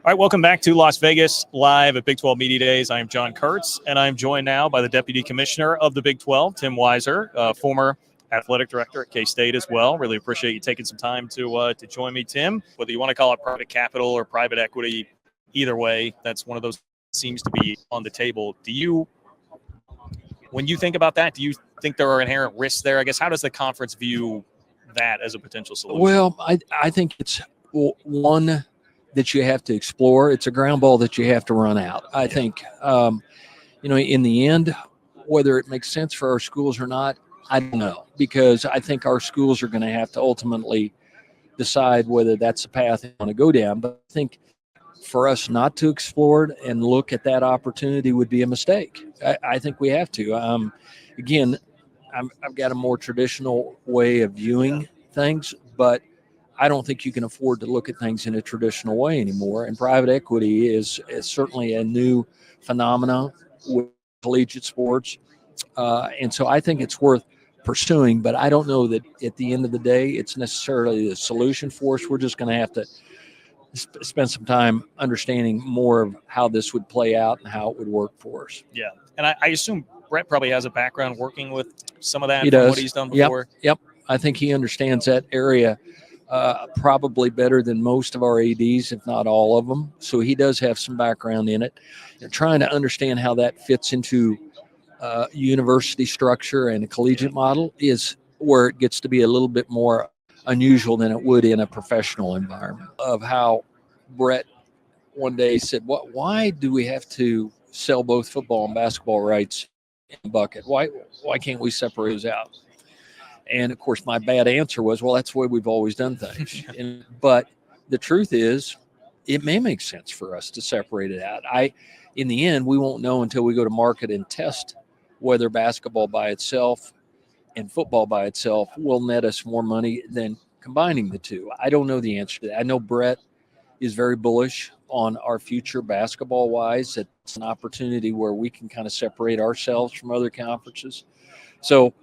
All right, welcome back to Las Vegas, live at Big 12 Media Days. I am John Kurtz, and I'm joined now by the Deputy Commissioner of the Big 12, Tim Weiser, former athletic director at K-State as well. Really appreciate you taking some time to join me, Tim. Whether you want to call it private capital or private equity, either way, that's one of those that seems to be on the table. When you think about that, do you think there are inherent risks there? I guess, how does the conference view that as a potential solution? Well, I think it's one that you have to explore. It's a ground ball that you have to run out. I think, in the end, whether it makes sense for our schools or not, I don't know, because I think our schools are going to have to ultimately decide whether that's the path they want to go down. But I think for us not to explore it and look at that opportunity would be a mistake. I think we have to. Again, I've got a more traditional way of viewing things, but I don't think you can afford to look at things in a traditional way anymore. And private equity is certainly a new phenomenon with collegiate sports. And so I think it's worth pursuing, but I don't know that at the end of the day, it's necessarily the solution for us. We're just going to have to spend some time understanding more of how this would play out and how it would work for us. Yeah. And I assume Brett probably has a background working with some of that He from does. what he's done before. Yep. I think he understands that area probably better than most of our ADs, if not all of them. So he does have some background in it. Trying to understand how that fits into university structure and a collegiate model is where it gets to be a little bit more unusual than it would in a professional environment. Of how Brett one day said, why do we have to sell both football and basketball rights in a bucket? Why can't we separate those out? And of course, my bad answer was, well, that's the way we've always done things. But the truth is, it may make sense for us to separate it out. In the end, we won't know until we go to market and test whether basketball by itself and football by itself will net us more money than combining the two. I don't know the answer to that. I know Brett is very bullish on our future basketball-wise. It's an opportunity where we can kind of separate ourselves from other conferences. So,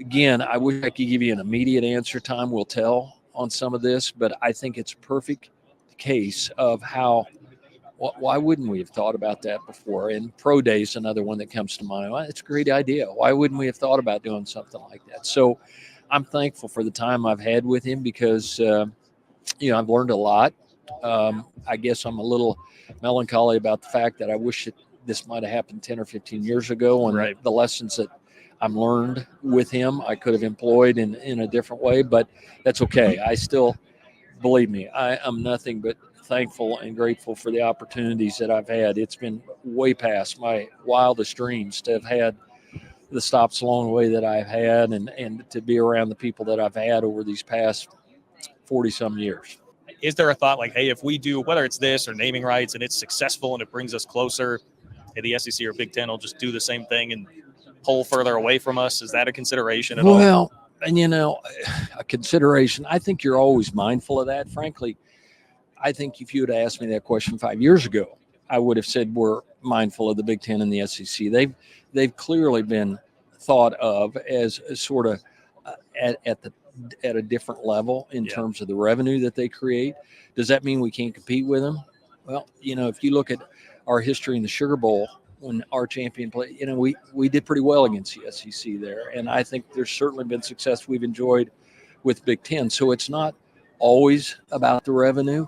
again, I wish I could give you an immediate answer. Time will tell on some of this, but I think it's a perfect case of how, why wouldn't we have thought about that before? And Pro Day is another one that comes to mind. Well, it's a great idea. Why wouldn't we have thought about doing something like that? So I'm thankful for the time I've had with him because, I've learned a lot. I guess I'm a little melancholy about the fact that I wish this might have happened 10 or 15 years ago, and the lessons that I'm learned with him I could have employed in a different way, but that's okay. I still, believe me, I am nothing but thankful and grateful for the opportunities that I've had. It's been way past my wildest dreams to have had the stops along the way that I've had and to be around the people that I've had over these past 40-some years. Is there a thought like, hey, if we do, whether it's this or naming rights and it's successful and it brings us closer, hey, the SEC or Big Ten will just do the same thing and pull further away from us? Is that a consideration at all? Well, and a consideration. I think you're always mindful of that. Frankly, I think if you had asked me that question 5 years ago, I would have said we're mindful of the Big Ten and the SEC. They've clearly been thought of as sort of at a different level in terms of the revenue that they create. Does that mean we can't compete with them? Well, if you look at our history in the Sugar Bowl, when our champion played, we did pretty well against the SEC there. And I think there's certainly been success we've enjoyed with Big Ten. So it's not always about the revenue.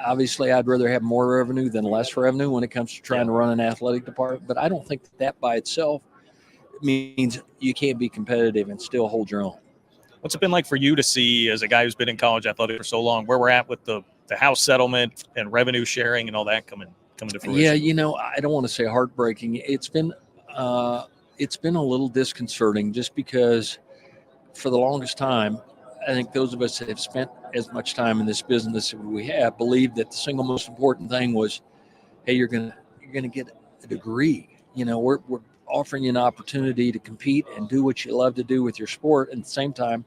Obviously, I'd rather have more revenue than less revenue when it comes to trying to run an athletic department. But I don't think that by itself means you can't be competitive and still hold your own. What's it been like for you to see, as a guy who's been in college athletics for so long, where we're at with the House settlement and revenue sharing and all that coming to fruition? Yeah, I don't want to say heartbreaking. It's been a little disconcerting just because for the longest time, I think those of us that have spent as much time in this business as we have believed that the single most important thing was, hey, you're gonna get a degree. We're offering you an opportunity to compete and do what you love to do with your sport, and at the same time,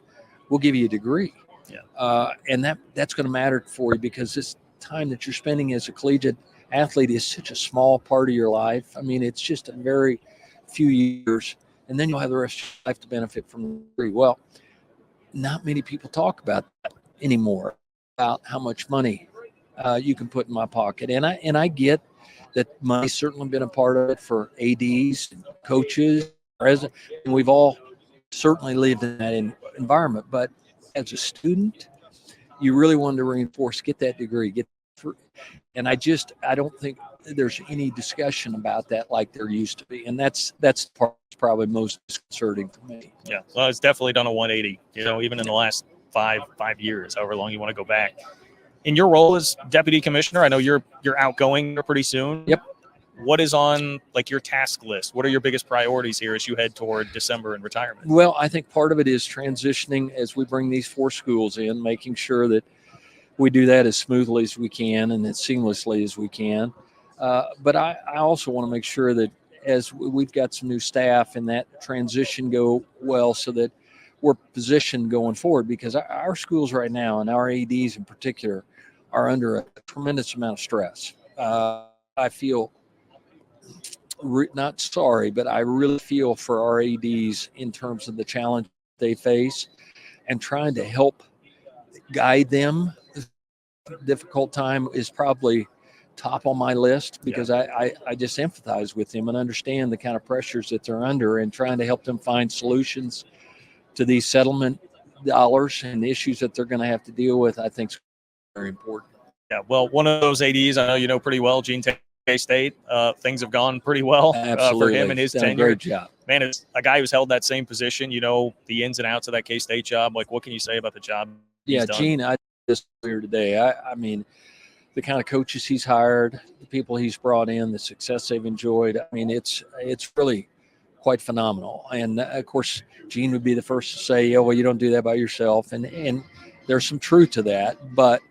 we'll give you a degree. Yeah. And that's going to matter for you because this time that you're spending as a collegiate athlete is such a small part of your life. I mean, it's just a very few years, and then you'll have the rest of your life to benefit from the degree. Well, not many people talk about that anymore, about how much money you can put in my pocket. And I get that money's certainly been a part of it for ADs, and coaches, president, and we've all certainly lived in that environment. But as a student, you really want to reinforce, get that degree, get through. And I don't think there's any discussion about that like there used to be. And that's the part that's probably most disconcerting for me. Yeah, well, it's definitely done a 180, even in the last five years, however long you want to go back. In your role as deputy commissioner, I know you're outgoing pretty soon. Yep. What is on your task list? What are your biggest priorities here as you head toward December and retirement? Well, I think part of it is transitioning as we bring these 4 schools in, making sure that we do that as smoothly as we can and as seamlessly as we can. But I also want to make sure that as we've got some new staff and that transition go well, so that we're positioned going forward, because our schools right now, and our ADs in particular, are under a tremendous amount of stress. I feel not sorry, but I really feel for our ADs in terms of the challenge they face and trying to help guide them. Difficult time is probably top on my list, because I just empathize with them and understand the kind of pressures that they're under, and trying to help them find solutions to these settlement dollars and the issues that they're going to have to deal with, I think is very important. Yeah, well, one of those ADs I know you know pretty well, Gene K-State, things have gone pretty well for him and his Done tenure. a great job. Man, it's a guy who's held that same position, the ins and outs of that K-State job. What can you say about the job he's done? Gene, I just here today. I mean, the kind of coaches he's hired, the people he's brought in, the success they've enjoyed. I mean, it's really quite phenomenal. And of course, Gene would be the first to say, "Yeah, well, you don't do that by yourself." And there's some truth to that. But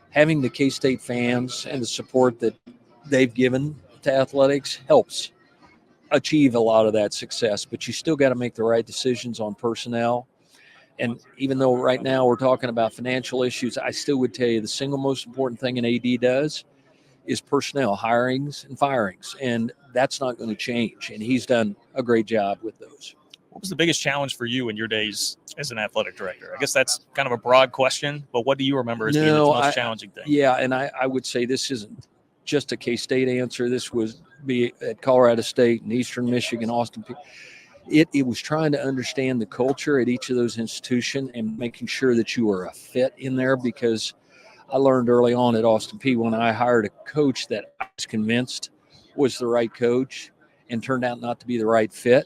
having the K-State fans and the support that they've given to athletics helps achieve a lot of that success. But you still got to make the right decisions on personnel. And even though right now we're talking about financial issues, I still would tell you the single most important thing an AD does is personnel, hirings and firings. And that's not going to change. And he's done a great job with those. What was the biggest challenge for you in your days as an athletic director? I guess that's kind of a broad question, but what do you remember as being the most challenging thing? Yeah, and I would say this isn't just a K-State answer. This was be at Colorado State and Eastern Michigan, Austin. It was trying to understand the culture at each of those institutions and making sure that you were a fit in there, because I learned early on at Austin P when I hired a coach that I was convinced was the right coach and turned out not to be the right fit,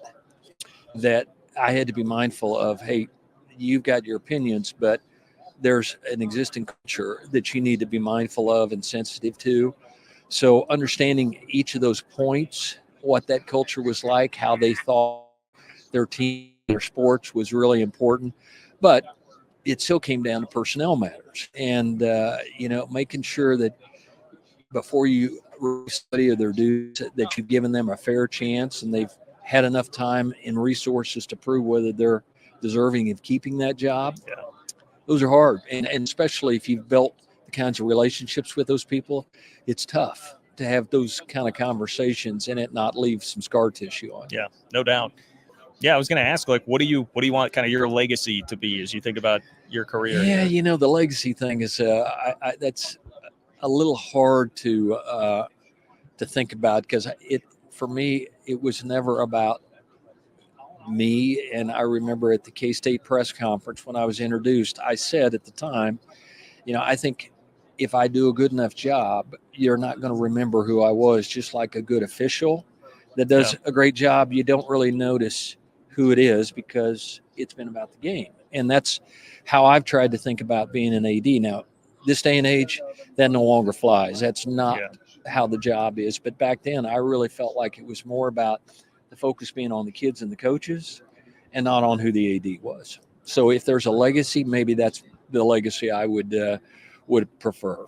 that I had to be mindful of, hey, you've got your opinions, but there's an existing culture that you need to be mindful of and sensitive to. So understanding each of those points, what that culture was like, how they thought their team, their sports was really important. But it still came down to personnel matters. And, making sure that before you study their dues, that you've given them a fair chance and they've had enough time and resources to prove whether they're deserving of keeping that job. Yeah. Those are hard. And especially if you've built the kinds of relationships with those people, it's tough to have those kind of conversations and it not leave some scar tissue on you. Yeah, no doubt. Yeah, I was going to ask, what do you want kind of your legacy to be as you think about your career? Yeah, the legacy thing is that's a little hard to think about, because for me it was never about me. And I remember at the K-State press conference when I was introduced, I said at the time, I think if I do a good enough job, you're not going to remember who I was. Just like a good official that does a great job, you don't really notice who it is because it's been about the game. And that's how I've tried to think about being an AD. Now, this day and age, that no longer flies. That's not how the job is. But back then, I really felt like it was more about the focus being on the kids and the coaches and not on who the AD was. So if there's a legacy, maybe that's the legacy I would prefer.